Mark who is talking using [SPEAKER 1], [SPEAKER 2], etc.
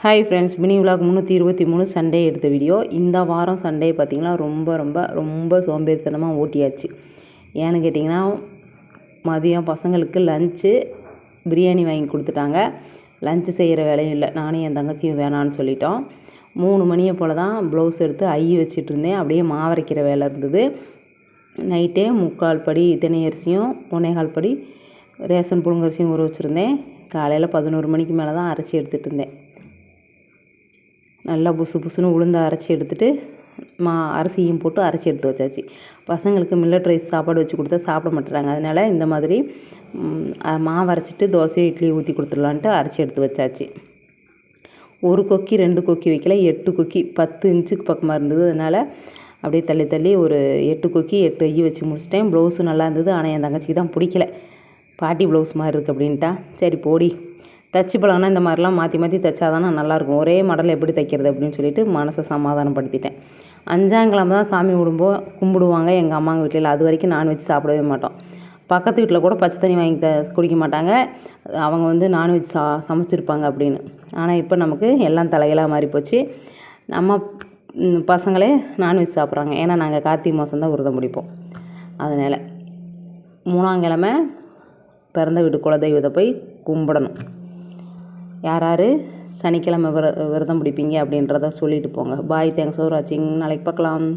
[SPEAKER 1] Hi friends, mini vlog 323 Sunday எடுத்த video. இந்த வாரம் சண்டே பார்த்திங்கன்னா ரொம்ப சோம்பேறித்தனமாக ஓட்டியாச்சு. ஏன்னு கேட்டிங்கன்னா, மதியம் பசங்களுக்கு லஞ்சு பிரியாணி வாங்கி கொடுத்துட்டாங்க. லஞ்சு செய்கிற வேலையும் இல்லை, நானும் என் தங்கச்சியும் வேணான்னு சொல்லிட்டோம். 3 மணியை போல் தான் ப்ளவுஸ் எடுத்து வச்சுட்டு இருந்தேன். அப்படியே மாவரைக்கிற வேலை இருந்தது. நைட்டே 3/4 படி தினை அரிசியும் 1/4 படி ரேஷன் புழுங்கரிசியும் ஊற வச்சுருந்தேன். காலையில் 11 மணிக்கு மேலே தான் அரைச்சி எடுத்துகிட்டு இருந்தேன். நல்லா புசுன்னு உளுந்து அரைச்சி எடுத்துகிட்டு அரிசியும் போட்டு அரைச்சி எடுத்து வச்சாச்சு. பசங்களுக்கு மில்லட் ரைஸ் சாப்பாடு வச்சு கொடுத்தா சாப்பிட மாட்டுறாங்க. அதனால் இந்த மாதிரி மாவு அரைச்சிட்டு தோசையோ இட்லியை ஊற்றி கொடுத்துடலான்ட்டு அரைச்சி எடுத்து வச்சாச்சு. 1 கொக்கி 2 கொக்கி வைக்கல, 8 கொக்கி 10 இன்ச்சுக்கு பக்கமாக இருந்தது. அதனால் அப்படியே தள்ளி ஒரு 8 கொக்கி 8 ஐ வச்சு முடிச்சிட்டேன். ப்ளவுஸும் நல்லா இருந்தது. ஆனால் என் தங்கச்சிக்கு தான் பிடிக்கல. பாட்டி ப்ளவுஸ் மாதிரி இருக்குது அப்படின்ட்டா. சரி போடி, தச்சு பழகினா இந்த மாதிரிலாம் மாற்றி தைச்சாதானே நல்லாயிருக்கும். ஒரே மாடல் எப்படி தைக்கிறது அப்படின்னு சொல்லிட்டு மனசை சமாதானப்படுத்திட்டேன். 5ஆம் கிழமை தான் சாமி கும்பிடுவாங்க எங்கள் அம்மாங்க வீட்டில். அது வரைக்கும் நான்வெஜ் சாப்பிடவே மாட்டோம். பக்கத்து வீட்டில் கூட பச்சை தண்ணி வாங்கி குடிக்க மாட்டாங்க. அவங்க நான்வெஜ் சமைச்சிருப்பாங்க அப்படின்னு. ஆனால் இப்போ நமக்கு எல்லாம் தலைகளாக மாறி போச்சு. நம்ம பசங்களே நான்வெஜ் சாப்பிட்றாங்க. ஏன்னா நாங்கள் கார்த்திகை மாதம் தான் விரதம் பிடிப்போம். அதனால் 3ஆம் கிழமை பிறந்த வீட்டு குலதெய்வத்தை போய் கும்பிடணும். யார் சனிக்கிழமை விரதம் பிடிப்பீங்க அப்படின்றத சொல்லிட்டு போங்க. பாய், தேங்க்ஸ் ஃபார் வாட்சிங். நாளைக்கு பார்க்கலாம்.